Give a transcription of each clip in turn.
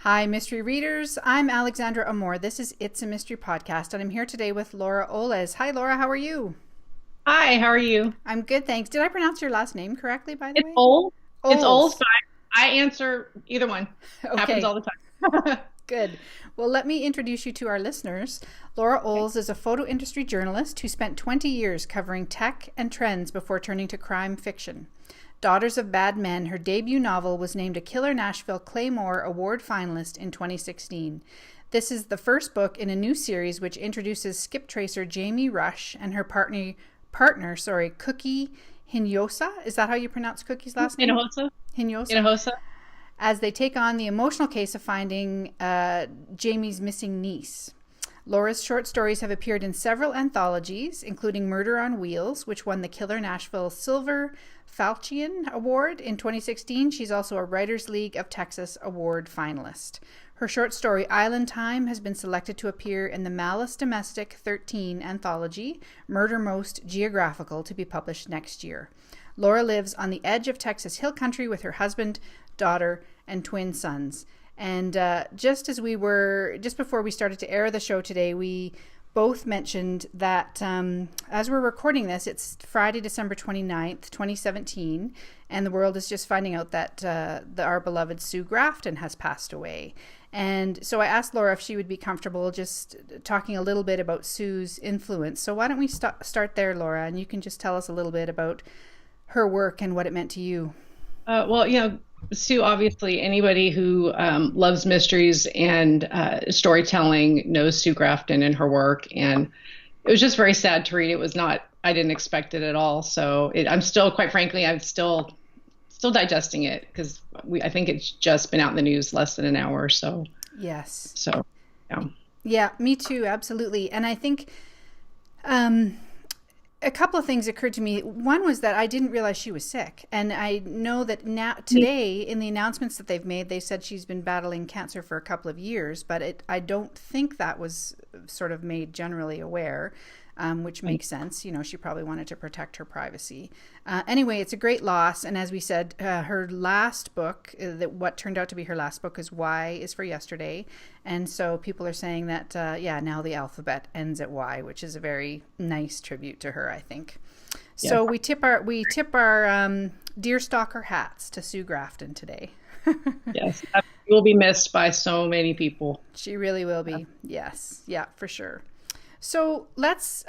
Hi, mystery readers. I'm Alexandra Amor. This is It's a Mystery Podcast, and I'm here today with Laura Oles. Hi, Laura. How are you? Hi, how are you? I'm good, thanks. Did I pronounce your last name correctly, by the It's way? old. It's old, Oles. but I answer either one. Happens Okay, all the time. good. Well, let me introduce you to our listeners. Laura Okay. Oles is a photo industry journalist who spent 20 years covering tech and trends before turning to crime fiction. Daughters of Bad Men, her debut novel, was named a Killer Nashville Claymore Award finalist in 2016. This is the first book in a new series which introduces skip tracer Jamie Rush and her partner, Cookie Hinojosa. Is that how you pronounce Cookie's last name? Hinojosa? Hinojosa. Hinojosa? As they take on the emotional case of finding Jamie's missing niece. Laura's short stories have appeared in several anthologies, including Murder on Wheels, which won the Killer Nashville Silver Falchion Award in 2016. She's also a Writers League of Texas Award finalist. Her short story Island Time has been selected to appear in the Malice Domestic 13 anthology, Murder Most Geographical, to be published next year. Laura lives on the edge of Texas Hill Country with her husband, daughter, and twin sons. And just before we started to air the show today, we both mentioned that as we're recording this, it's Friday, December 29th, 2017, and the world is just finding out that our beloved Sue Grafton has passed away. And so I asked Laura if she would be comfortable just talking a little bit about Sue's influence. So why don't we start there, Laura, and you can just tell us a little bit about her work and what it meant to you. Sue, obviously, anybody who loves mysteries and storytelling knows Sue Grafton and her work. And it was just very sad to read. It was not, I didn't expect it at all. So I'm still, quite frankly, I'm still digesting it because I think it's just been out in the news less than an hour or so. Yes. So, yeah. Yeah, me too, absolutely. And I think a couple of things occurred to me. One was that I didn't realize she was sick. And I know that now today in the announcements that they've made, they said she's been battling cancer for a couple of years, but I don't think that was sort of made generally aware, which makes sense. You know, she probably wanted to protect her privacy. Anyway, it's a great loss. And as we said, her last book, what turned out to be her last book, is Y is for Yesterday. And so people are saying that, now the alphabet ends at Y, which is a very nice tribute to her, I think. So Yes. we tip our deerstalker hats to Sue Grafton today. Yes. You will be missed by so many people. She really will be. Yes. Yeah, for sure. So let's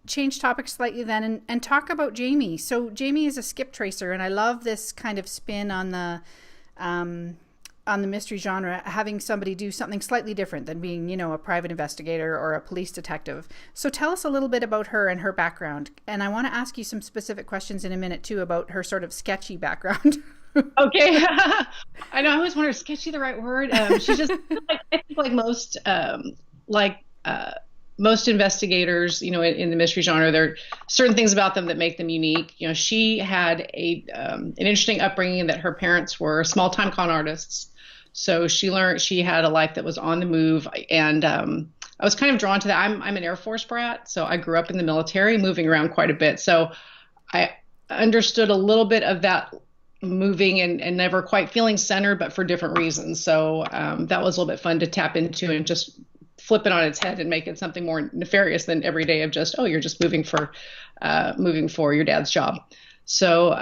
change topics slightly then and talk about Jamie. So Jamie is a skip tracer, and I love this kind of spin on the mystery genre, having somebody do something slightly different than being, a private investigator or a police detective. So tell us a little bit about her and her background. And I want to ask you some specific questions in a minute too about her sort of sketchy background. Okay. I know. I always wonder, is sketchy the right word? She's just I think like most investigators, in the mystery genre, there are certain things about them that make them unique. She had an interesting upbringing that her parents were small time con artists. So she had a life that was on the move. And I was kind of drawn to that. I'm an Air Force brat. So I grew up in the military, moving around quite a bit. So I understood a little bit of that moving and never quite feeling centered, but for different reasons. So that was a little bit fun to tap into and just flip it on its head and make it something more nefarious than every day of just, you're just moving for your dad's job. So,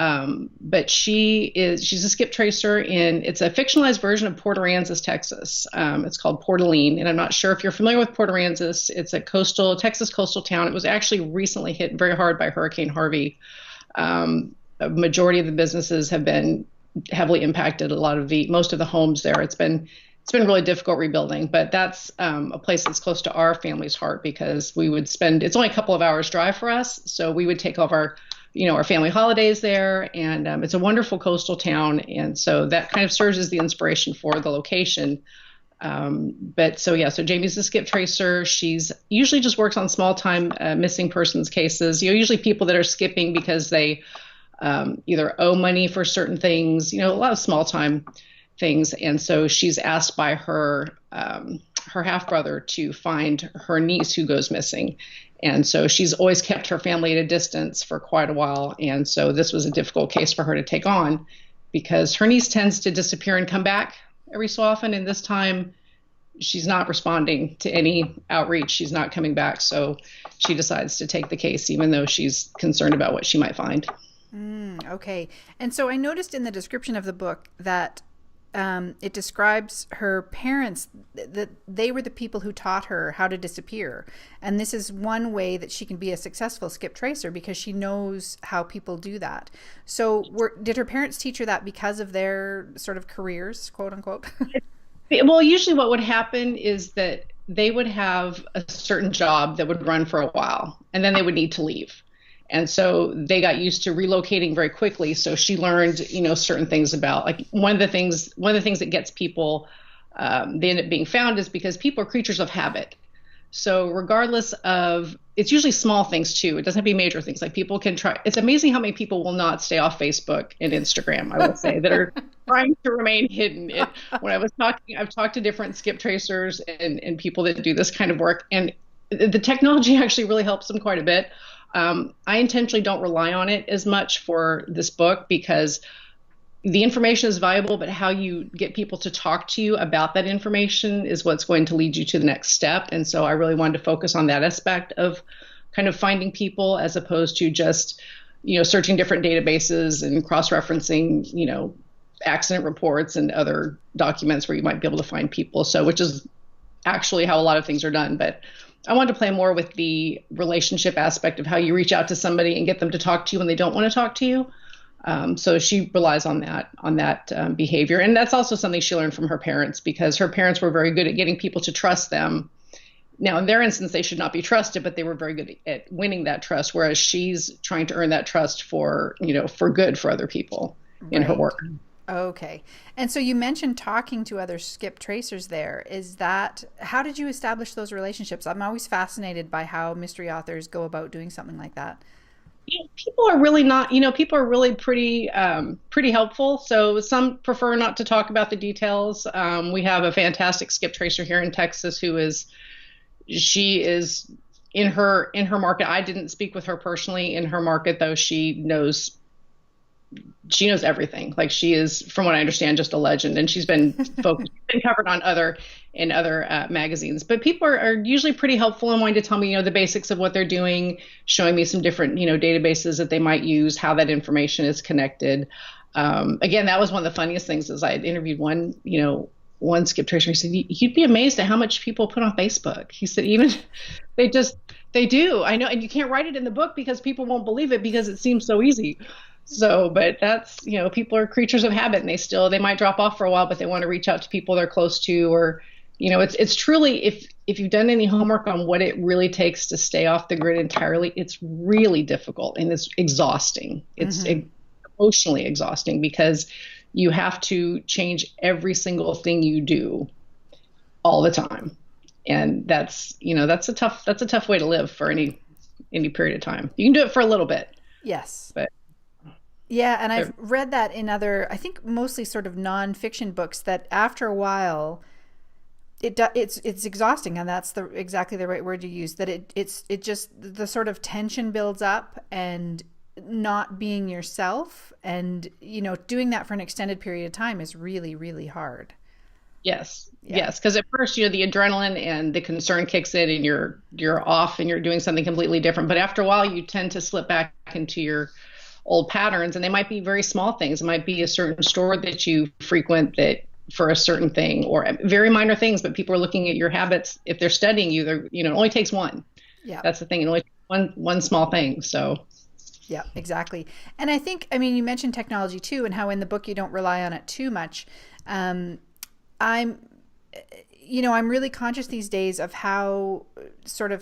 but she's a skip tracer it's a fictionalized version of Port Aransas, Texas. It's called Port Alene. And I'm not sure if you're familiar with Port Aransas. It's a Texas coastal town. It was actually recently hit very hard by Hurricane Harvey. A majority of the businesses have been heavily impacted. Most of the homes there, it's been really difficult rebuilding, but that's a place that's close to our family's heart because it's only a couple of hours drive for us. So we would take all of our family holidays there, and it's a wonderful coastal town. And so that kind of serves as the inspiration for the location. So Jamie's a skip tracer. She's usually just works on small time missing persons cases, usually people that are skipping because they either owe money for certain things, a lot of small time things. And so she's asked by her half brother to find her niece who goes missing. And so she's always kept her family at a distance for quite a while. And so this was a difficult case for her to take on because her niece tends to disappear and come back every so often. And this time she's not responding to any outreach. She's not coming back. So she decides to take the case, even though she's concerned about what she might find. Okay. And so I noticed in the description of the book that it describes her parents, that they were the people who taught her how to disappear. And this is one way that she can be a successful skip tracer, because she knows how people do that. So did her parents teach her that because of their sort of careers, quote unquote? Well, usually what would happen is that they would have a certain job that would run for a while, and then they would need to leave. And so they got used to relocating very quickly. So she learned, certain things about, like, one of the things that gets people, they end up being found, is because people are creatures of habit. So regardless of, it's usually small things too. It doesn't have to be major things. Like, people can try. It's amazing how many people will not stay off Facebook and Instagram, I will say, that are trying to remain hidden. I've talked to different skip tracers and people that do this kind of work, and the technology actually really helps them quite a bit. I intentionally don't rely on it as much for this book, because the information is valuable, but how you get people to talk to you about that information is what's going to lead you to the next step. And so I really wanted to focus on that aspect of kind of finding people, as opposed to just, searching different databases and cross-referencing, accident reports and other documents where you might be able to find people. So, which is actually how a lot of things are done. But I wanted to play more with the relationship aspect of how you reach out to somebody and get them to talk to you when they don't want to talk to you. So she relies on that behavior. And that's also something she learned from her parents, because her parents were very good at getting people to trust them. Now, in their instance, they should not be trusted, but they were very good at winning that trust, whereas she's trying to earn that trust for good for other people in her work. Okay. And so you mentioned talking to other skip tracers there. How did you establish those relationships? I'm always fascinated by how mystery authors go about doing something like that. People are really not, people are really pretty helpful. So some prefer not to talk about the details. We have a fantastic skip tracer here in Texas she is in her market. I didn't speak with her personally. In her market, though, she knows everything. Like, she is, from what I understand, just a legend, and she's been covered on other magazines. But people are usually pretty helpful and wanting to tell me, the basics of what they're doing, showing me some different, databases that they might use, how that information is connected. Again, that was one of the funniest things, is I had interviewed one skip tracer. He said, you'd be amazed at how much people put on Facebook. He said, even they do. I know. And you can't write it in the book because people won't believe it, because it seems so easy. So, but that's, people are creatures of habit, and they might drop off for a while, but they want to reach out to people they're close to, or, it's truly, if you've done any homework on what it really takes to stay off the grid entirely, it's really difficult, and it's exhausting. It's emotionally exhausting, because you have to change every single thing you do all the time. And that's a tough way to live for any period of time. You can do it for a little bit. Yes. But yeah, and I've read that in other, I think mostly sort of nonfiction books, that after a while, it's exhausting, and that's exactly the right word to use. That it just, the sort of tension builds up, and not being yourself, and doing that for an extended period of time is really, really hard. Yes. Yeah. Yes, because at first, the adrenaline and the concern kicks in, and you're off and you're doing something completely different. But after a while, you tend to slip back into your old patterns, and they might be very small things. It might be a certain store that you frequent that for a certain thing, or very minor things, but people are looking at your habits. If they're studying you, it only takes one. Yeah. That's the thing. It only takes one small thing. So. Yeah, exactly. And I think, you mentioned technology too, and how in the book you don't rely on it too much. I'm really conscious these days of how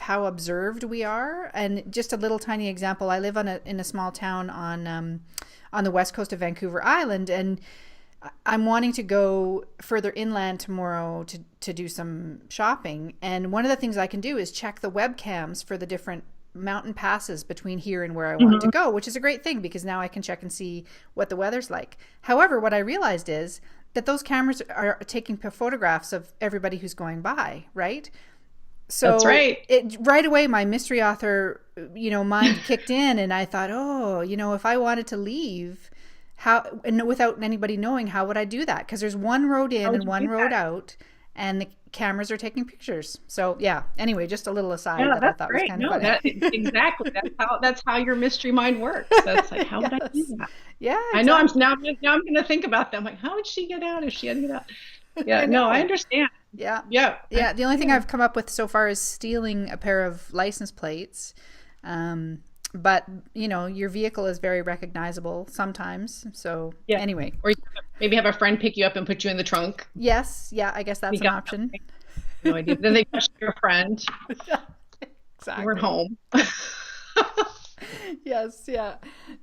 observed we are. And just a little tiny example, I live in a small town on the west coast of Vancouver Island, and I'm wanting to go further inland tomorrow to do some shopping. And one of the things I can do is check the webcams for the different mountain passes between here and where I want to go, which is a great thing, because now I can check and see what the weather's like. However, what I realized is that those cameras are taking photographs of everybody who's going by, right? So that's right. Right away, my mystery author, mind kicked in, and I thought, if I wanted to leave, how, and without anybody knowing, how would I do that? Because there's one road in and one road out, and the cameras are taking pictures. So yeah, anyway, just a little aside that I thought was kind of funny. Exactly. That's how your mystery mind works. That's like, how would I do that? Yeah, exactly. I know. I'm going to think about that. I'm like, how would she get out if she had to get out? Yeah, no, I understand. Yeah. Yeah. The only thing I've come up with so far is stealing a pair of license plates. But your vehicle is very recognizable sometimes. So anyway, or you maybe have a friend pick you up and put you in the trunk. Yes. Yeah. I guess that's an option. No idea. Then they question your friend. Exactly. We're at home. Yes. Yeah.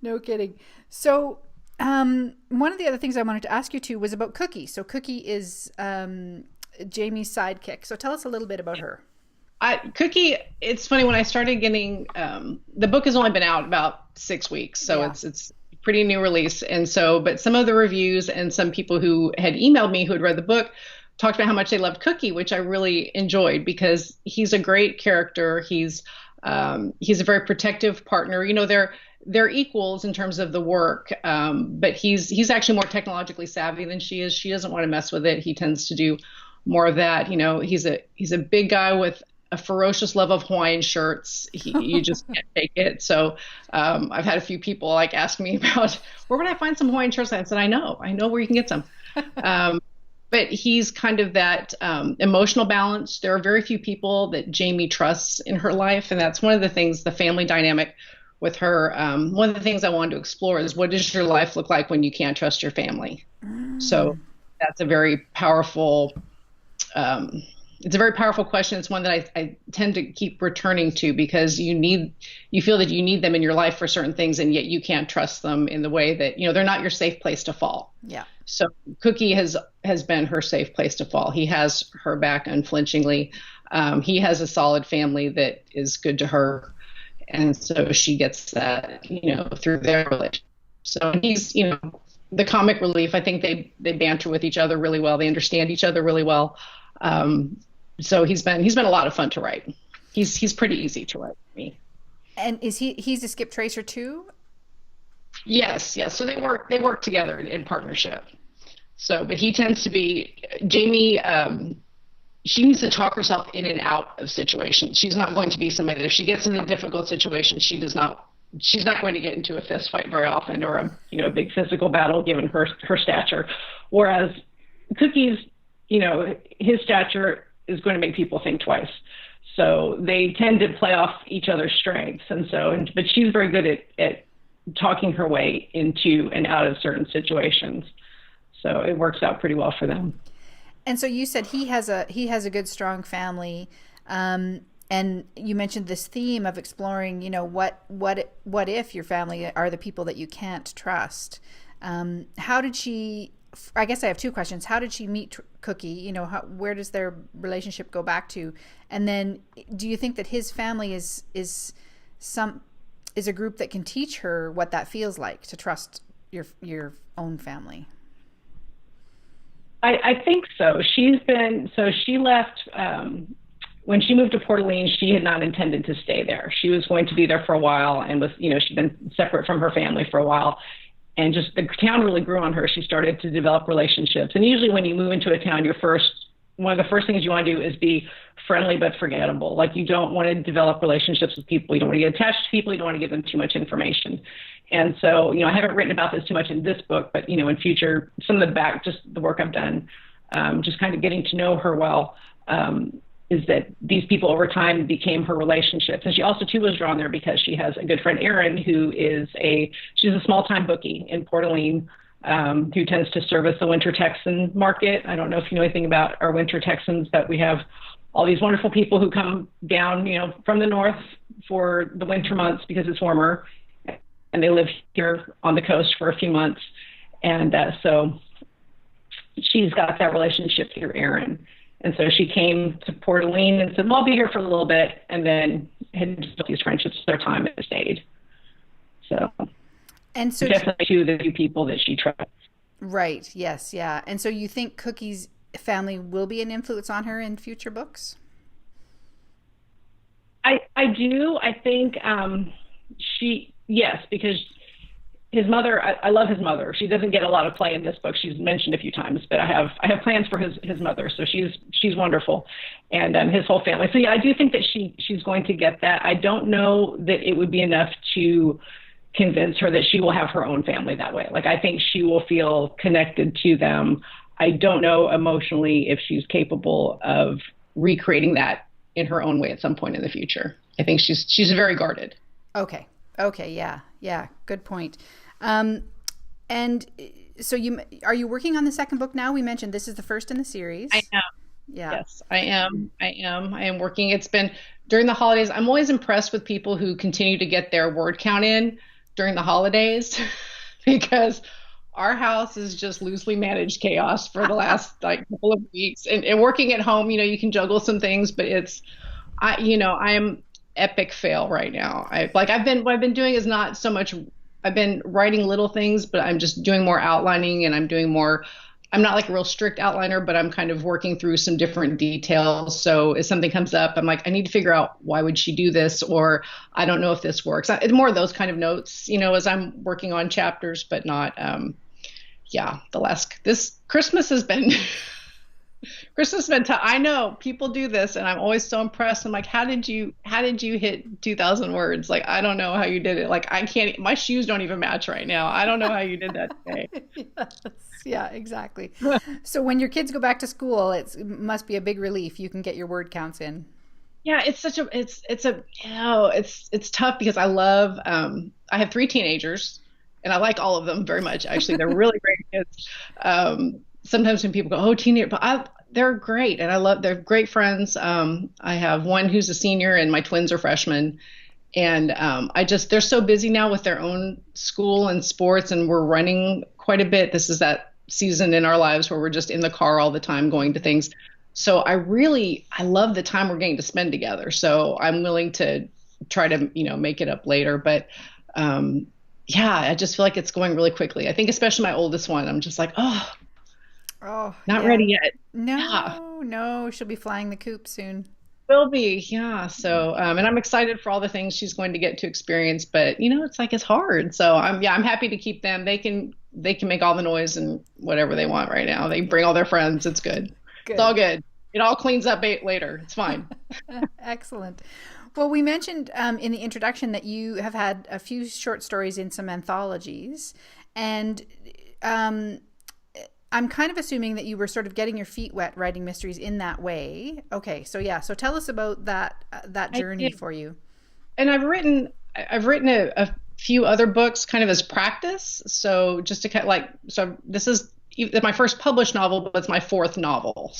No kidding. So, one of the other things I wanted to ask you too was about Cookie. So Cookie is Jamie's sidekick. So tell us a little bit about her. Cookie, it's funny, when I started getting the book has only been out about 6 weeks, so it's pretty new release. And so, but some of the reviews and some people who had emailed me who had read the book talked about how much they loved Cookie, which I really enjoyed because he's a great character. He's a very protective partner. They're equals in terms of the work, but he's actually more technologically savvy than she is. She doesn't want to mess with it. He tends to do more of that. He's a big guy with a ferocious love of Hawaiian shirts. You just can't take it. So I've had a few people ask me about where would I find some Hawaiian shirts. I said, I know where you can get some. But he's kind of that emotional balance. There are very few people that Jamie trusts in her life, and that's one of the things, the family dynamic with her. One of the things I wanted to explore is, what does your life look like when you can't trust your family? So that's a very powerful it's a very powerful question. It's one that I tend to keep returning to, because you feel that you need them in your life for certain things, and yet you can't trust them in the way that, they're not your safe place to fall. Yeah. So Cookie has been her safe place to fall. He has her back unflinchingly. He has a solid family that is good to her. And so she gets that, through their relationship. So he's, the comic relief. I think they banter with each other really well. They understand each other really well. So he's been a lot of fun to write. He's pretty easy to write for me. And he's a skip tracer too? Yes. So they work together in partnership. So, but he tends to be Jamie. She needs to talk herself in and out of situations. She's not going to be somebody that if she gets in a difficult situation, she's not going to get into a fist fight very often, or a big physical battle given her stature. Whereas Cookie's, his stature is going to make people think twice. So they tend to play off each other's strengths. But she's very good at talking her way into and out of certain situations. So it works out pretty well for them. And so you said he has a good, strong family. And you mentioned this theme of exploring, what if your family are the people that you can't trust? How did she, I guess I have two questions. How did she meet Cookie? Where does their relationship go back to? And then do you think that his family is a group that can teach her what that feels like to trust your own family? I think so. She left, when she moved to Port Orleans, she had not intended to stay there. She was going to be there for a while, and she'd been separate from her family for a while. And just the town really grew on her. She started to develop relationships. And usually when you move into a town, one of the first things you want to do is be friendly but forgettable. Like, you don't want to develop relationships with people. You don't want to get attached to people. You don't want to give them too much information. And so, I haven't written about this too much in this book, but, in future, some of the work I've done, just kind of getting to know her well, is that these people over time became her relationships. And she also too was drawn there because she has a good friend, Erin, who she's a small-time bookie in Port Orleans, who tends to service the winter Texan market. I don't know if you know anything about our winter Texans, but we have all these wonderful people who come down, from the north for the winter months because it's warmer, and they live here on the coast for a few months. And so she's got that relationship through Erin. And so she came to Port Orleans and said, well, I'll be here for a little bit, and then had built these friendships their time and stayed. And so definitely two of the few people that she trusts. Right. Yes. Yeah. And so you think Cookie's family will be an influence on her in future books? I do. I think yes, because his mother, I love his mother. She doesn't get a lot of play in this book. She's mentioned a few times, but I have plans for his mother. So she's wonderful, and his whole family. So yeah, I do think that she's going to get that. I don't know that it would be enough to convince her that she will have her own family that way. Like, I think she will feel connected to them. I don't know emotionally if she's capable of recreating that in her own way at some point in the future. I think she's very guarded. Okay. Yeah. Good point. And so are you working on the second book now? We mentioned this is the first in the series. I am. Yeah. Yes, I am working. It's been during the holidays. I'm always impressed with people who continue to get their word count in during the holidays because our house is just loosely managed chaos for the last couple of weeks. And working at home, you can juggle some things, but I am epic fail right now. what I've been doing is not so much. I've been writing little things, but I'm just doing more outlining, and I'm not like a real strict outliner, but I'm kind of working through some different details. So if something comes up, I'm like, I need to figure out why would she do this, or I don't know if this works. It's more of those kind of notes, as I'm working on chapters, but not. This Christmas has been. I know people do this, and I'm always so impressed. I'm like, how did you hit 2,000 words? Like, I don't know how you did it. Like, I can't. My shoes don't even match right now. I don't know how you did that today. Yes. Yeah, exactly. So when your kids go back to school, it must be a big relief. You can get your word counts in. Yeah, it's tough because I have 3 teenagers, and I like all of them very much. Actually, they're really great kids. Sometimes when people go, oh, teenager, but they're great, and they're great friends. I have one who's a senior, and my twins are freshmen. And they're so busy now with their own school and sports, and we're running quite a bit. This is that season in our lives where we're just in the car all the time going to things. So I love the time we're getting to spend together. So I'm willing to try to, make it up later. But I just feel like it's going really quickly. I think especially my oldest one, I'm just like, not ready yet. No, she'll be flying the coop soon. Will be, yeah. So, and I'm excited for all the things she's going to get to experience, but it's hard. So I'm happy to keep them. They can make all the noise and whatever they want right now. They bring all their friends. It's good. It's all good. It all cleans up later. It's fine. Excellent. Well, we mentioned in the introduction that you have had a few short stories in some anthologies, and I'm kind of assuming that you were sort of getting your feet wet writing mysteries in that way. Okay, so so tell us about that journey for you. And I've written a few other books kind of as practice. So just to this is my first published novel, but it's my 4th novel.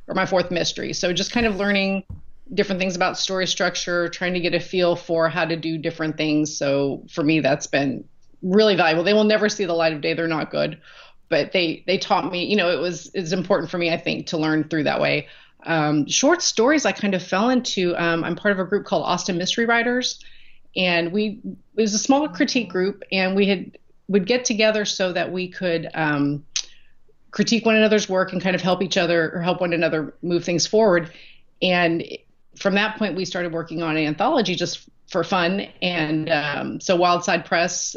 Or my 4th mystery. So just kind of learning different things about story structure, trying to get a feel for how to do different things. So for me, that's been really valuable. They will never see the light of day. They're not good. But they taught me, it's important for me, I think, to learn through that way. Short stories, I kind of fell into, I'm part of a group called Austin Mystery Writers. And it was a small critique group, and would get together so that we could critique one another's work and kind of help each other or help one another move things forward. And from that point, we started working on an anthology just for fun. And so Wildside Press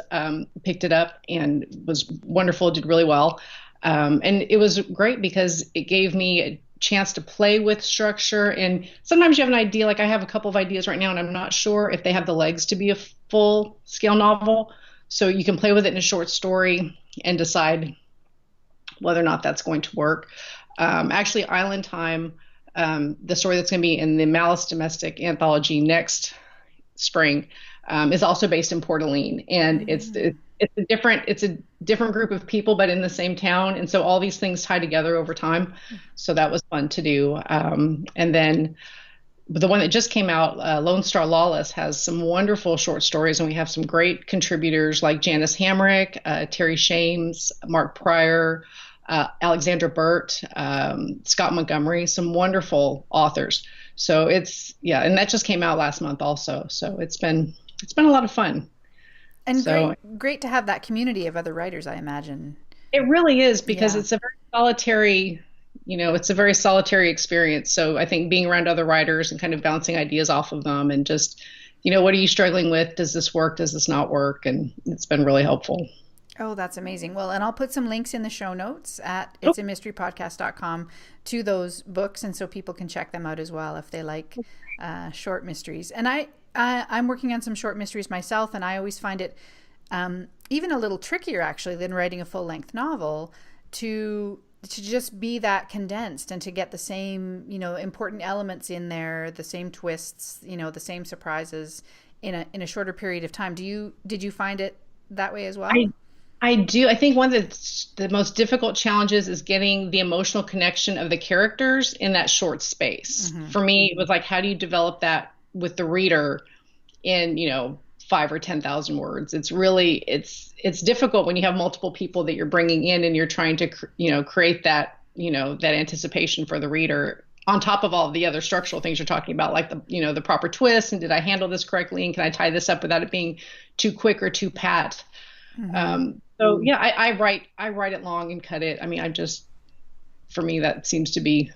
picked it up and was wonderful, did really well. And it was great because it gave me a chance to play with structure. And sometimes you have an idea, like I have a couple of ideas right now, and I'm not sure if they have the legs to be a full scale novel. So you can play with it in a short story and decide whether or not that's going to work. Actually, Island Time, the story that's going to be in the Malice Domestic anthology next spring, is also based in Port Orleans, and it's a different group of people, but in the same town, and so all these things tie together over time. So that was fun to do. And then the one that just came out, Lone Star Lawless, has some wonderful short stories, and we have some great contributors like Janice Hamrick, Terry Shames, Mark Pryor, Alexandra Burt, Scott Montgomery, some wonderful authors. So and that just came out last month also. So it's been a lot of fun. And great to have that community of other writers, I imagine. It really is, because it's a very solitary experience. So I think being around other writers and kind of bouncing ideas off of them and just what are you struggling with? Does this work? Does this not work? And it's been really helpful. Oh, that's amazing. Well, and I'll put some links in the show notes at Oh, itsamysterypodcast.com to those books, and so people can check them out as well if they like short mysteries. And I'm working on some short mysteries myself, and I always find it even a little trickier actually than writing a full-length novel to just be that condensed and to get the same, important elements in there, the same twists, the same surprises in a shorter period of time. Did you find it that way as well? I do. I think one of the most difficult challenges is getting the emotional connection of the characters in that short space. Mm-hmm. For me, it was like, how do you develop that with the reader in, 5 or 10,000 words? It's difficult when you have multiple people that you're bringing in and you're trying to, create that, that anticipation for the reader on top of all the other structural things you're talking about, like the proper twist, and did I handle this correctly, and can I tie this up without it being too quick or too pat? Mm-hmm. So yeah, I write it long and cut it. I mean, for me, that seems to be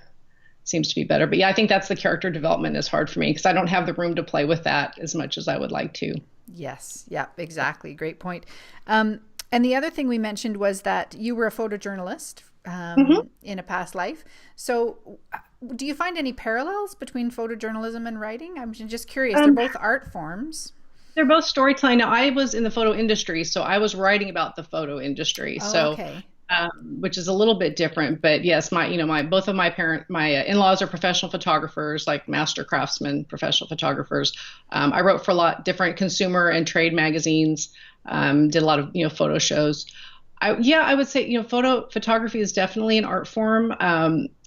better. But yeah, I think that's the character development is hard for me because I don't have the room to play with that as much as I would like to. Yes. Yeah, exactly. Great point. And the other thing we mentioned was that you were a photojournalist in a past life. So do you find any parallels between photojournalism and writing? I'm just curious. They're both art forms. They're both storytelling. Now, I was in the photo industry, so I was writing about the photo industry. Oh, okay. Which is a little bit different, but yes, both of my in-laws are professional photographers, like master craftsmen, professional photographers. I wrote for a lot different consumer and trade magazines. Did a lot of photo shows. I would say photography is definitely an art form.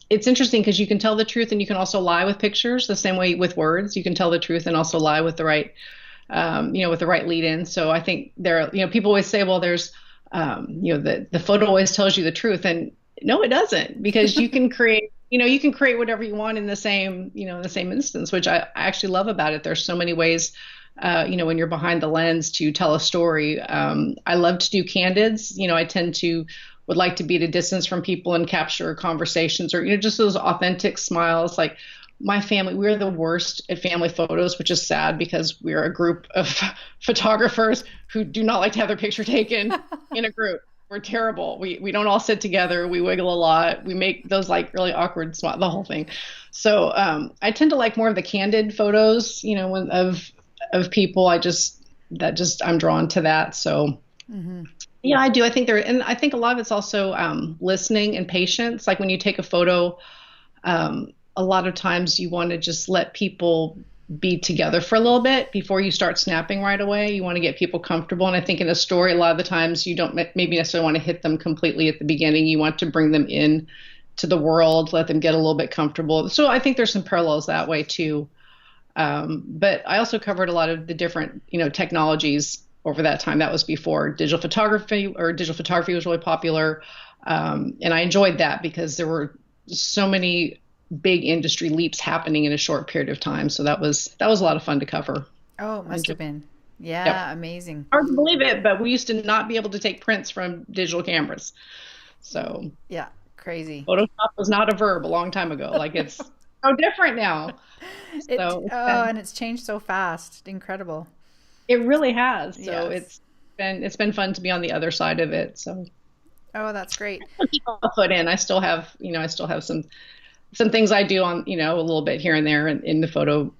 It's interesting because you can tell the truth and you can also lie with pictures. The same way with words, you can tell the truth and also lie with the right. With the right lead in. So I think people always say, well, there's, the photo always tells you the truth. And no, it doesn't, because you can create whatever you want in the same instance, which I actually love about it. There's so many ways, when you're behind the lens to tell a story. I love to do candids. I would like to be at a distance from people and capture conversations or, just those authentic smiles. Like, my family, we're the worst at family photos, which is sad because we're a group of photographers who do not like to have their picture taken in a group. We're terrible. We don't all sit together. We wiggle a lot. We make those like really awkward smile, the whole thing. So I tend to like more of the candid photos, of people. I'm drawn to that. So yeah, I do. I think and I think a lot of it's also listening and patience. Like when you take a photo, a lot of times you want to just let people be together for a little bit before you start snapping right away. You want to get people comfortable. And I think in a story, a lot of the times you don't maybe necessarily want to hit them completely at the beginning. You want to bring them in to the world, let them get a little bit comfortable. So I think there's some parallels that way too. But I also covered a lot of the different, technologies over that time. That was before digital photography was really popular. And I enjoyed that because there were so many big industry leaps happening in a short period of time. So that was a lot of fun to cover. Oh, it must have been. Yeah, yep. Amazing. Hard to believe it, but we used to not be able to take prints from digital cameras. So yeah, crazy. Photoshop was not a verb a long time ago. Like it's so different now. And it's changed so fast. Incredible. It really has. So yes. it's been fun to be on the other side of it. So oh, that's great. Keep a foot in. I still have some things I do on, a little bit here and there in the photo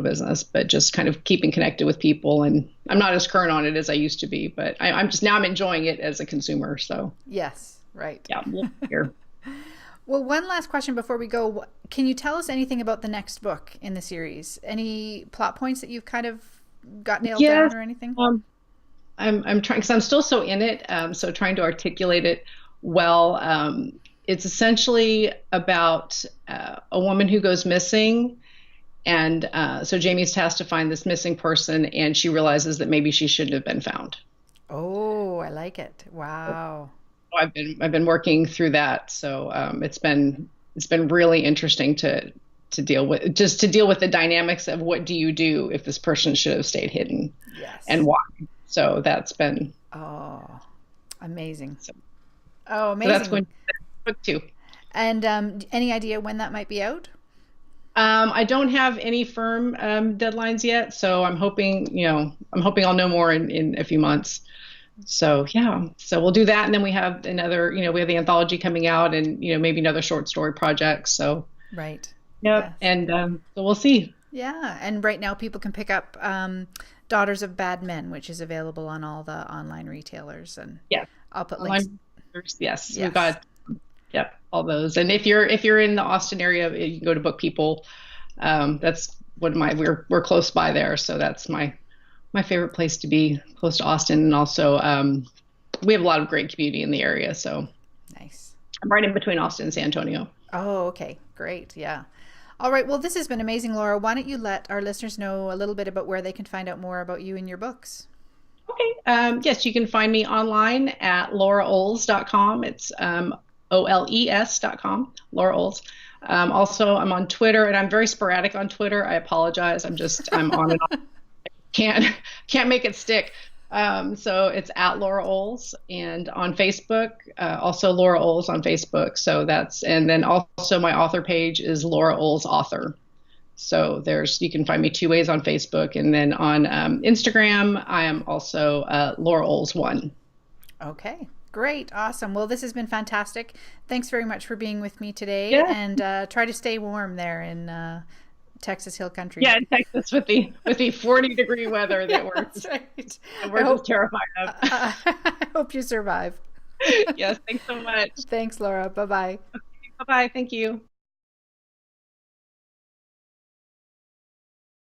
business, but just kind of keeping connected with people. And I'm not as current on it as I used to be, but I'm enjoying it as a consumer. So yes, right. Yeah. Here. Well, one last question before we go. Can you tell us anything about the next book in the series? Any plot points that you've kind of got nailed down or anything? I'm trying, because I'm still so in it. So trying to articulate it well. It's essentially about a woman who goes missing. And so Jamie's tasked to find this missing person, and she realizes that maybe she shouldn't have been found. Oh, I like it. Wow. I've been working through that. So it's been really interesting to deal with the dynamics of what do you do if this person should have stayed hidden. Yes. And why. So that's been amazing. So amazing. So that's going to be book 2. And any idea when that might be out? I don't have any firm deadlines yet, so I'm hoping I'll know more in a few months. So yeah, so we'll do that, and then we have another, we have the anthology coming out, and maybe another short story project. So Right. yep, Yes. and so we'll see. Yeah, and right now people can pick up Daughters of Bad Men, which is available on all the online retailers, and Yeah, I'll put links. yes, Yes. we've got all those. And if you're in the Austin area, you can go to Book People. That's one of we're close by there, so that's my favorite place to be, close to Austin. And also we have a lot of great community in the area, so Nice. I'm right in between Austin and San Antonio. Oh, okay. Great. Yeah. All right. Well, this has been amazing, Laura. Why don't you let our listeners know a little bit about where they can find out more about you and your books? Okay. Yes, you can find me online at lauraoles.com. It's OLES.com, Laura Oles. Also, I'm on Twitter, and I'm very sporadic on Twitter. I apologize. I'm on and off. Can't make it stick. So it's at Laura Oles, and on Facebook, also Laura Oles on Facebook. So and then also my author page is Laura Oles Author. So you can find me two ways on Facebook, and then on Instagram, I am also Laura Oles 1. Okay. Great. Awesome. Well, this has been fantastic. Thanks very much for being with me today, Yeah. and try to stay warm there in Texas Hill Country. Yeah, in Texas with the 40-degree weather that That's right. we're just terrified of. I hope you survive. Yes, thanks so much. Thanks, Laura. Bye-bye. Bye-bye. Thank you.